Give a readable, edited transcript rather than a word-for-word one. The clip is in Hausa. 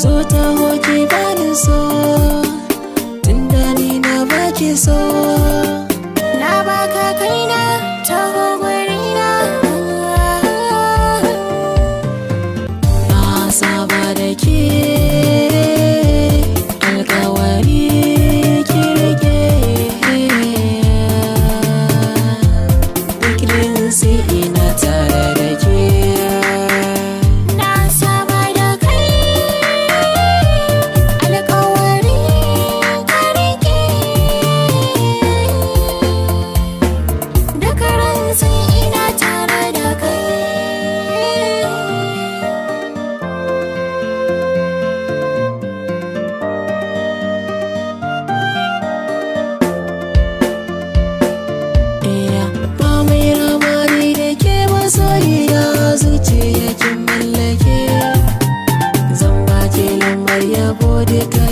zo ta hoki bani so, tunda ni na baki so. Na baka kaina taho gurina. Na saba da ke alkawari ki rike, duk rinsi ina tare da ke. Na saba da kai alƙawari ka riƙe, duka ransa ina tare da kai. Ba mai ramani da ke masoyiya, zuciya kin mallake. Zan baki lambar yabo duka